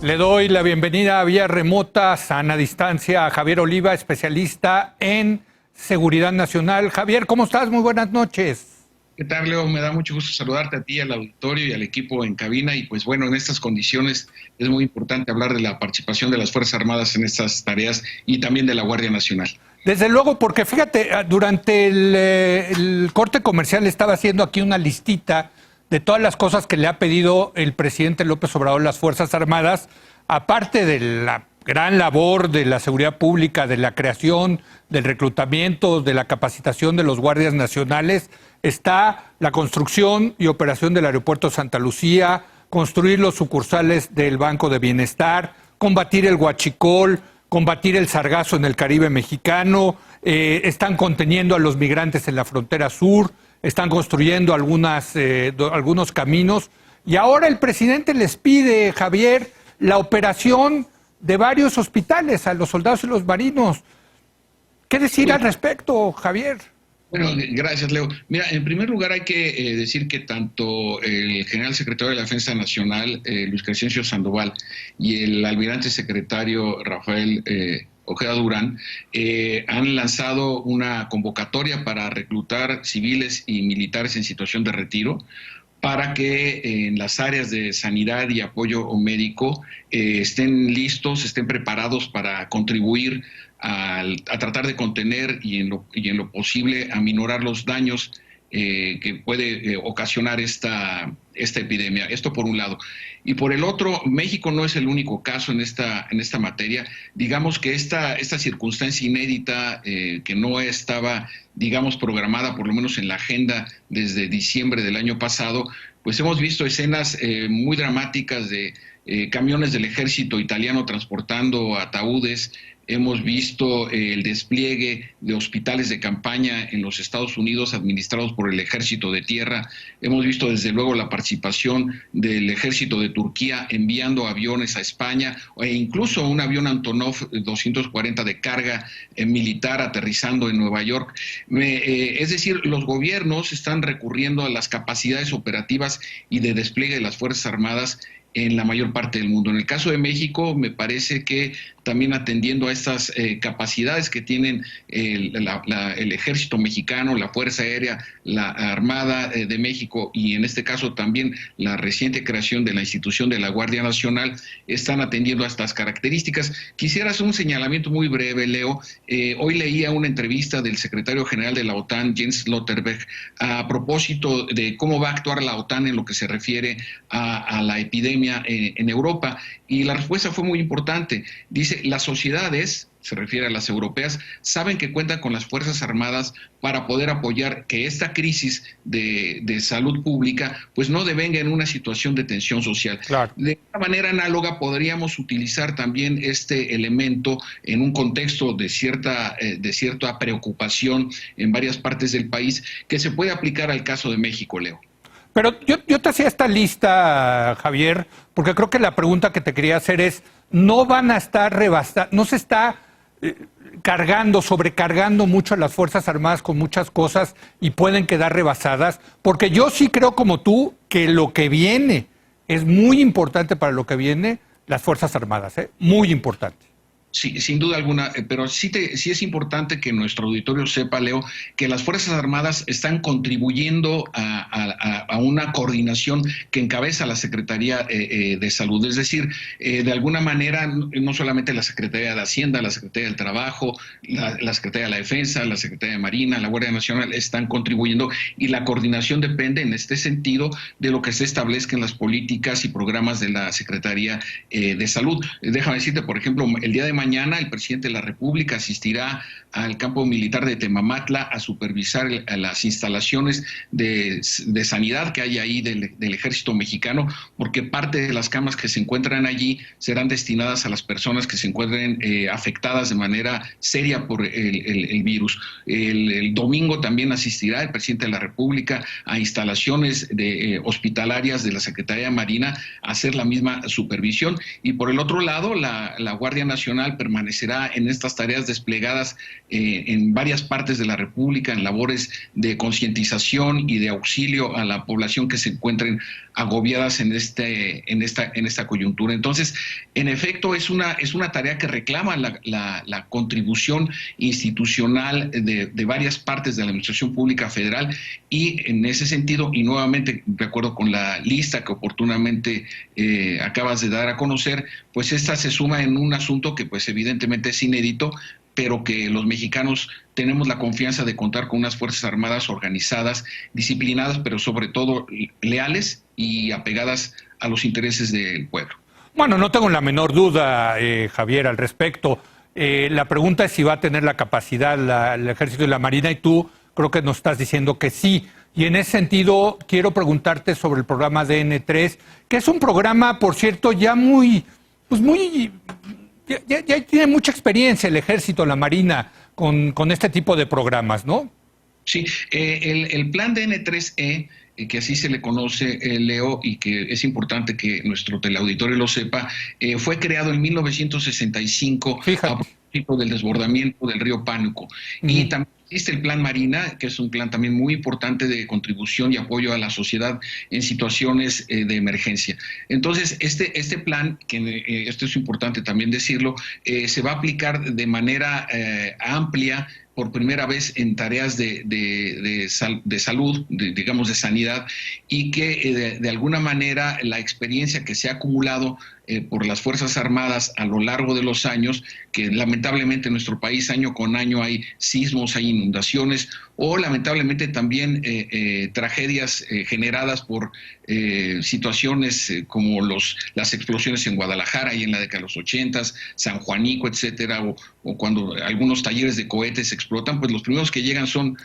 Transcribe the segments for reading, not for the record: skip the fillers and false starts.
Le doy la bienvenida a vía remota, sana distancia, a Javier Oliva, especialista en seguridad nacional. Javier, ¿cómo estás? Muy buenas noches. ¿Qué tal, Leo? Me da mucho gusto saludarte a ti, al auditorio y al equipo en cabina. Y pues bueno, en estas condiciones es muy importante hablar de la participación de las Fuerzas Armadas en estas tareas y también de la Guardia Nacional. Desde luego, porque fíjate, durante el corte comercial estaba haciendo aquí una listita de todas las cosas que le ha pedido el presidente López Obrador a las Fuerzas Armadas, aparte de la gran labor de la seguridad pública, de la creación, del reclutamiento, de la capacitación de los guardias nacionales, está la construcción y operación del aeropuerto Santa Lucía, construir los sucursales del Banco de Bienestar, combatir el huachicol, combatir el sargazo en el Caribe mexicano, están conteniendo a los migrantes en la frontera sur, están construyendo algunos caminos, y ahora el presidente les pide, Javier, la operación de varios hospitales a los soldados y los marinos. ¿Qué decir al respecto, Javier? Bueno, gracias, Leo. Mira, en primer lugar hay que decir que tanto el general secretario de la Defensa Nacional, Luis Crescencio Sandoval, y el almirante secretario Rafael Ojeda Durán, han lanzado una convocatoria para reclutar civiles y militares en situación de retiro para que en las áreas de sanidad y apoyo médico estén listos, estén preparados para contribuir a tratar de contener y en lo posible aminorar los daños que puede ocasionar esta epidemia. Esto por un lado. Y por el otro, México no es el único caso en esta materia. Digamos que esta circunstancia inédita que no estaba, digamos, programada, por lo menos en la agenda desde diciembre del año pasado, pues hemos visto escenas muy dramáticas de camiones del ejército italiano transportando ataúdes. Hemos visto el despliegue de hospitales de campaña en los Estados Unidos administrados por el Ejército de Tierra. Hemos visto desde luego la participación del Ejército de Turquía enviando aviones a España e incluso un avión Antonov 240 de carga militar aterrizando en Nueva York. Es decir, los gobiernos están recurriendo a las capacidades operativas y de despliegue de las Fuerzas Armadas en la mayor parte del mundo. En el caso de México, me parece que también atendiendo a estas capacidades que tienen el Ejército Mexicano, la Fuerza Aérea, la Armada de México y en este caso también la reciente creación de la institución de la Guardia Nacional, están atendiendo a estas características. Quisiera hacer un señalamiento muy breve, Leo. Hoy leía una entrevista del secretario general de la OTAN, Jens Stoltenberg, a propósito de cómo va a actuar la OTAN en lo que se refiere a la epidemia en Europa, y la respuesta fue muy importante. Dice, las sociedades, se refiere a las europeas, saben que cuentan con las Fuerzas Armadas para poder apoyar que esta crisis de salud pública pues no devenga en una situación de tensión social. Claro. De una manera análoga podríamos utilizar también este elemento en un contexto de cierta preocupación en varias partes del país que se puede aplicar al caso de México, Leo. Pero yo te hacía esta lista, Javier, porque creo que la pregunta que te quería hacer es, ¿no van a estar no se está sobrecargando mucho a las Fuerzas Armadas con muchas cosas y pueden quedar rebasadas? Porque yo sí creo como tú que lo que viene es muy importante para lo que viene las Fuerzas Armadas, muy importante. Sí, sin duda alguna, pero sí es importante que nuestro auditorio sepa, Leo, que las Fuerzas Armadas están contribuyendo a una coordinación que encabeza la Secretaría de Salud. Es decir, de alguna manera, no solamente la Secretaría de Hacienda, la Secretaría del Trabajo, la Secretaría de la Defensa, la Secretaría de Marina, la Guardia Nacional están contribuyendo, y la coordinación depende en este sentido de lo que se establezca en las políticas y programas de la Secretaría de Salud. Déjame decirte, por ejemplo, el día de mañana el presidente de la República asistirá al campo militar de Temamatla a supervisar las instalaciones de sanidad que hay ahí del Ejército Mexicano, porque parte de las camas que se encuentran allí serán destinadas a las personas que se encuentren afectadas de manera seria por el virus. El domingo también asistirá el presidente de la República a instalaciones hospitalarias de la Secretaría de Marina a hacer la misma supervisión. Y por el otro lado, la Guardia Nacional Nacional permanecerá en estas tareas desplegadas en varias partes de la República, en labores de concientización y de auxilio a la población que se encuentren agobiadas en esta coyuntura. Entonces, en efecto, es una tarea que reclama la contribución institucional de varias partes de la Administración Pública Federal, y en ese sentido, y nuevamente de acuerdo con la lista que oportunamente acabas de dar a conocer, pues esta se suma en un asunto que pues evidentemente es inédito, pero que los mexicanos tenemos la confianza de contar con unas Fuerzas Armadas organizadas, disciplinadas, pero sobre todo leales y apegadas a los intereses del pueblo. Bueno, no tengo la menor duda, Javier, al respecto. La pregunta es si va a tener la capacidad el Ejército y la Marina, y tú creo que nos estás diciendo que sí. Y en ese sentido, quiero preguntarte sobre el programa DN3, que es un programa, por cierto, ya ya tiene mucha experiencia el Ejército, la Marina, con este tipo de programas, ¿no? Sí, el plan DN3E, que así se le conoce, Leo, y que es importante que nuestro teleauditorio lo sepa, fue creado en 1965 a propósito del desbordamiento del río Pánuco. Y también existe el Plan Marina, que es un plan también muy importante de contribución y apoyo a la sociedad en situaciones de emergencia. Entonces, este plan, que esto es importante también decirlo, se va a aplicar de manera amplia por primera vez en tareas de salud, digamos de sanidad, y que de alguna manera la experiencia que se ha acumulado por las Fuerzas Armadas a lo largo de los años, que lamentablemente en nuestro país año con año hay sismos, hay inundaciones, o lamentablemente también tragedias generadas por situaciones como las explosiones en Guadalajara y en la década de los 80, San Juanico, etcétera, o cuando algunos talleres de cohetes explotan, pues los primeros que llegan son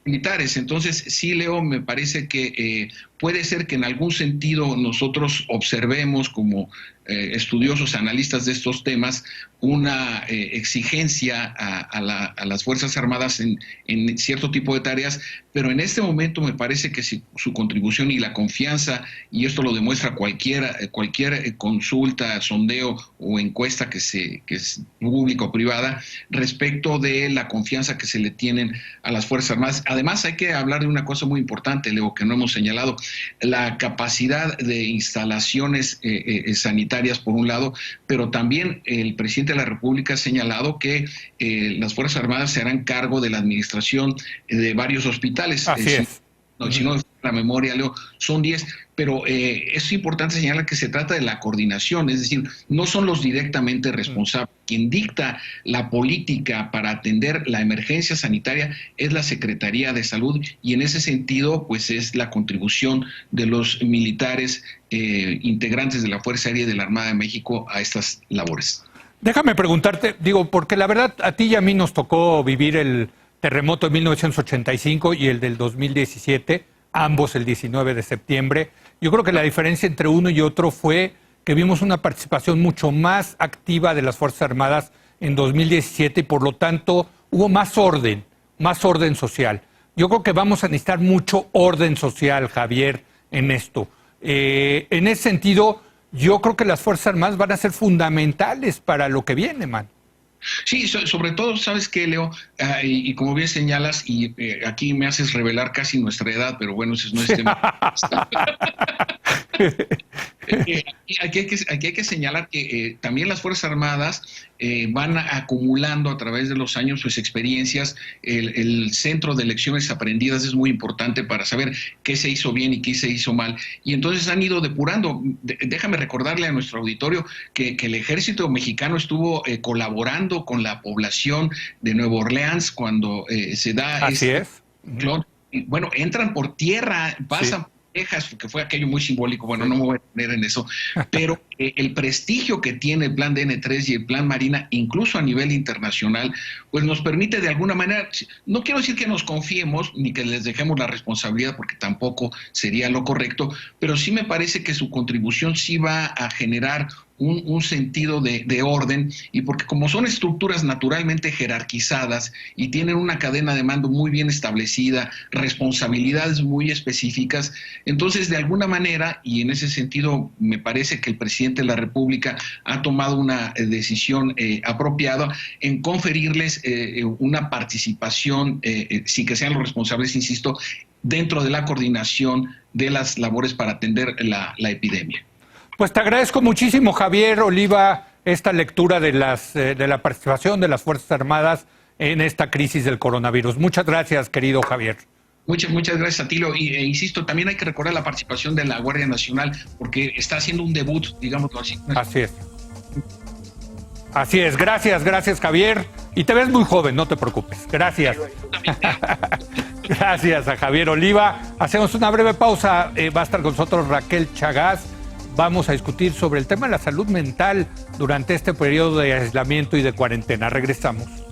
militares. Entonces, sí, Leo, me parece que puede ser que en algún sentido nosotros observemos como estudiosos, analistas de estos temas, una exigencia a las Fuerzas Armadas en cierto tipo de tareas, pero en este momento me parece que su contribución y la confianza, y esto lo demuestra cualquier consulta, sondeo o encuesta que es pública o privada, respecto de la confianza que se le tienen a las Fuerzas Armadas. Además, hay que hablar de una cosa muy importante, Leo, que no hemos señalado: la capacidad de instalaciones sanitarias, por un lado, pero también el presidente de la República ha señalado que las Fuerzas Armadas se harán cargo de la administración de varios hospitales. Así es. Si no la memoria, Leo, son 10, pero es importante señalar que se trata de la coordinación, es decir, no son los directamente responsables. Quien dicta la política para atender la emergencia sanitaria es la Secretaría de Salud, y en ese sentido, pues es la contribución de los militares integrantes de la Fuerza Aérea y de la Armada de México a estas labores. Déjame preguntarte, porque la verdad a ti y a mí nos tocó vivir el terremoto de 1985 y el del 2017, ambos el 19 de septiembre. Yo creo que la diferencia entre uno y otro fue que vimos una participación mucho más activa de las Fuerzas Armadas en 2017 y por lo tanto hubo más orden social. Yo creo que vamos a necesitar mucho orden social, Javier, en esto. En ese sentido, yo creo que las Fuerzas Armadas van a ser fundamentales para lo que viene, man. Sí, sobre todo, ¿sabes qué, Leo? Y como bien señalas, y aquí me haces revelar casi nuestra edad, pero bueno, ese no es tema. Aquí hay que señalar que también las Fuerzas Armadas van acumulando a través de los años sus experiencias. El centro de lecciones aprendidas es muy importante para saber qué se hizo bien y qué se hizo mal. Y entonces han ido depurando. Déjame recordarle a nuestro auditorio que el ejército mexicano estuvo colaborando con la población de Nueva Orleans cuando se da ciclón. Bueno, entran por tierra, pasan Texas, que fue aquello muy simbólico. Bueno, no me voy a poner en eso, pero el prestigio que tiene el plan DN3 y el plan Marina, incluso a nivel internacional, pues nos permite de alguna manera, no quiero decir que nos confiemos ni que les dejemos la responsabilidad, porque tampoco sería lo correcto, pero sí me parece que su contribución sí va a generar un sentido de orden, y porque como son estructuras naturalmente jerarquizadas y tienen una cadena de mando muy bien establecida, responsabilidades muy específicas, entonces de alguna manera, y en ese sentido me parece que el presidente de la República ha tomado una decisión apropiada en conferirles una participación, sin que sean los responsables, insisto, dentro de la coordinación de las labores para atender la epidemia. Pues te agradezco muchísimo, Javier Oliva, esta lectura de la participación de las Fuerzas Armadas en esta crisis del coronavirus. Muchas gracias, querido Javier. Muchas gracias, Atilio. E insisto, también hay que recordar la participación de la Guardia Nacional, porque está haciendo un debut, digámoslo así. Así es. Así es. Gracias, Javier. Y te ves muy joven, no te preocupes. Gracias. Gracias a Javier Oliva. Hacemos una breve pausa. Va a estar con nosotros Raquel Chagás. Vamos a discutir sobre el tema de la salud mental durante este periodo de aislamiento y de cuarentena. Regresamos.